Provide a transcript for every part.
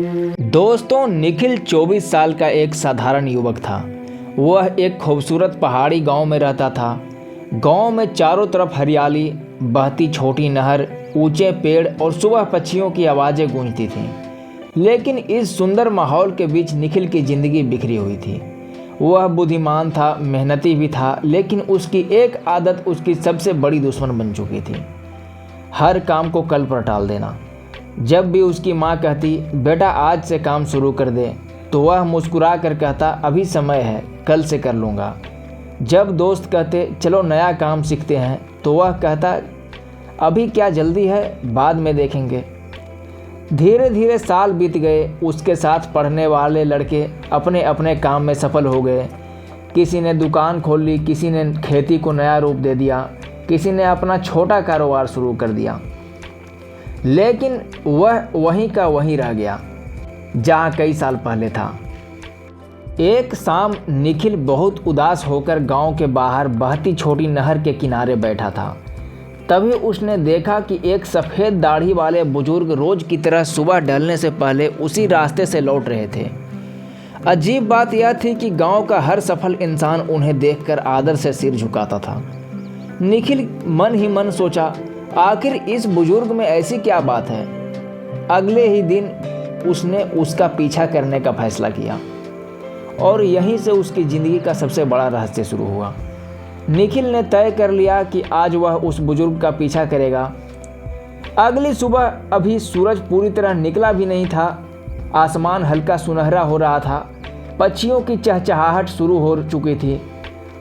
दोस्तों, निखिल 24 साल का एक साधारण युवक था। वह एक खूबसूरत पहाड़ी गांव में रहता था। गांव में चारों तरफ हरियाली, बहती छोटी नहर, ऊंचे पेड़ और सुबह पक्षियों की आवाज़ें गूंजती थीं। लेकिन इस सुंदर माहौल के बीच निखिल की ज़िंदगी बिखरी हुई थी। वह बुद्धिमान था, मेहनती भी था, लेकिन उसकी एक आदत उसकी सबसे बड़ी दुश्मन बन चुकी थी। हर काम को कल पर टाल देना। जब भी उसकी माँ कहती, बेटा आज से काम शुरू कर दे, तो वह मुस्कुरा कर कहता, अभी समय है, कल से कर लूँगा। जब दोस्त कहते, चलो नया काम सीखते हैं, तो वह कहता, अभी क्या जल्दी है, बाद में देखेंगे। धीरे धीरे साल बीत गए। उसके साथ पढ़ने वाले लड़के अपने अपने काम में सफल हो गए। किसी ने दुकान खोल ली, किसी ने खेती को नया रूप दे दिया, किसी ने अपना छोटा कारोबार शुरू कर दिया। लेकिन वह वहीं का वहीं रह गया, जहाँ कई साल पहले था। एक शाम निखिल बहुत उदास होकर गांव के बाहर बहती छोटी नहर के किनारे बैठा था। तभी उसने देखा कि एक सफ़ेद दाढ़ी वाले बुजुर्ग रोज की तरह सुबह ढलने से पहले उसी रास्ते से लौट रहे थे। अजीब बात यह थी कि गांव का हर सफल इंसान उन्हें देखकर आदर से सिर झुकाता था। निखिल मन ही मन सोचा, आखिर इस बुजुर्ग में ऐसी क्या बात है। अगले ही दिन उसने उसका पीछा करने का फैसला किया और यहीं से उसकी ज़िंदगी का सबसे बड़ा रहस्य शुरू हुआ। निखिल ने तय कर लिया कि आज वह उस बुजुर्ग का पीछा करेगा। अगली सुबह अभी सूरज पूरी तरह निकला भी नहीं था। आसमान हल्का सुनहरा हो रहा था, पक्षियों की चहचहाहट शुरू हो चुकी थी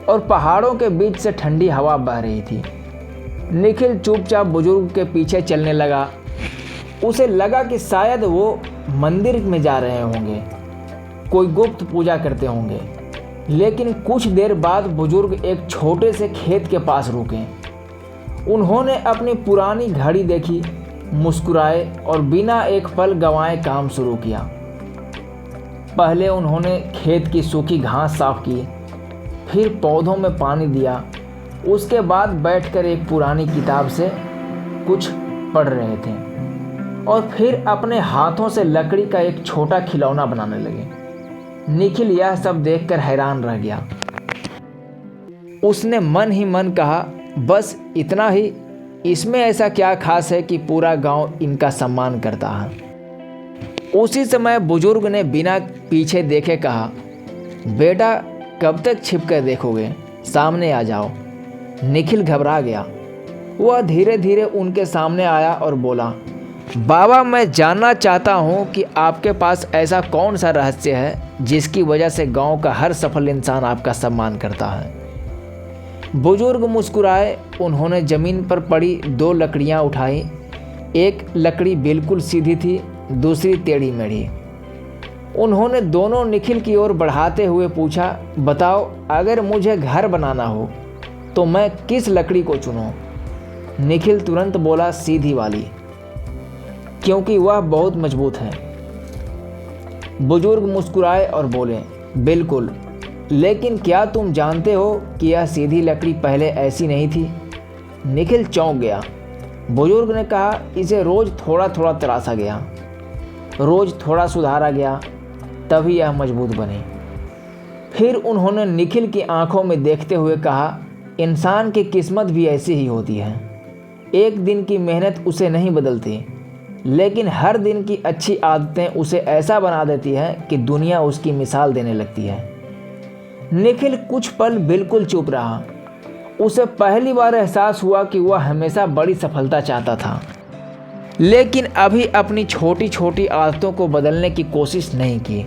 और पहाड़ों के बीच से ठंडी हवा बह रही थी। निखिल चुपचाप बुजुर्ग के पीछे चलने लगा। उसे लगा कि शायद वो मंदिर में जा रहे होंगे, कोई गुप्त पूजा करते होंगे। लेकिन कुछ देर बाद बुजुर्ग एक छोटे से खेत के पास रुके। उन्होंने अपनी पुरानी घड़ी देखी, मुस्कुराए और बिना एक पल गंवाए काम शुरू किया। पहले उन्होंने खेत की सूखी घास साफ की, फिर पौधों में पानी दिया। उसके बाद बैठकर एक पुरानी किताब से कुछ पढ़ रहे थे और फिर अपने हाथों से लकड़ी का एक छोटा खिलौना बनाने लगे। निखिल यह सब देखकर हैरान रह गया। उसने मन ही मन कहा, बस इतना ही, इसमें ऐसा क्या खास है कि पूरा गांव इनका सम्मान करता है। उसी समय बुजुर्ग ने बिना पीछे देखे कहा, बेटा कब तक छिप कर देखोगे, सामने आ जाओ। निखिल घबरा गया। वह धीरे धीरे उनके सामने आया और बोला, बाबा मैं जानना चाहता हूँ कि आपके पास ऐसा कौन सा रहस्य है जिसकी वजह से गांव का हर सफल इंसान आपका सम्मान करता है। बुजुर्ग मुस्कुराए। उन्होंने ज़मीन पर पड़ी 2 लकड़ियाँ उठाई। एक लकड़ी बिल्कुल सीधी थी, दूसरी टेढ़ी मेढ़ी। उन्होंने दोनों निखिल की ओर बढ़ाते हुए पूछा, बताओ अगर मुझे घर बनाना हो तो मैं किस लकड़ी को चुनूं? निखिल तुरंत बोला, सीधी वाली, क्योंकि वह बहुत मजबूत है। बुजुर्ग मुस्कुराए और बोले, बिल्कुल, लेकिन क्या तुम जानते हो कि यह सीधी लकड़ी पहले ऐसी नहीं थी? निखिल चौंक गया। बुजुर्ग ने कहा, इसे रोज थोड़ा थोड़ा तराशा गया, रोज थोड़ा सुधारा गया, तभी यह मजबूत बनी। फिर उन्होंने निखिल की आंखों में देखते हुए कहा, इंसान की किस्मत भी ऐसी ही होती है। एक दिन की मेहनत उसे नहीं बदलती, लेकिन हर दिन की अच्छी आदतें उसे ऐसा बना देती हैं कि दुनिया उसकी मिसाल देने लगती है। निखिल कुछ पल बिल्कुल चुप रहा। उसे पहली बार एहसास हुआ कि वह हमेशा बड़ी सफलता चाहता था, लेकिन अभी अपनी छोटी छोटी आदतों को बदलने की कोशिश नहीं की।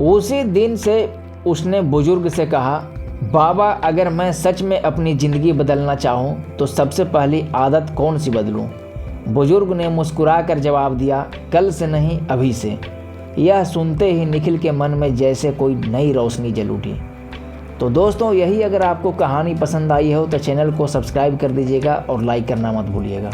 उसी दिन से उसने बुजुर्ग से कहा, बाबा अगर मैं सच में अपनी ज़िंदगी बदलना चाहूँ तो सबसे पहली आदत कौन सी बदलूँ? बुजुर्ग ने मुस्कुराकर जवाब दिया, कल से नहीं, अभी से। यह सुनते ही निखिल के मन में जैसे कोई नई रोशनी जल उठी। तो दोस्तों, यही अगर आपको कहानी पसंद आई हो तो चैनल को सब्सक्राइब कर दीजिएगा और लाइक करना मत भूलिएगा।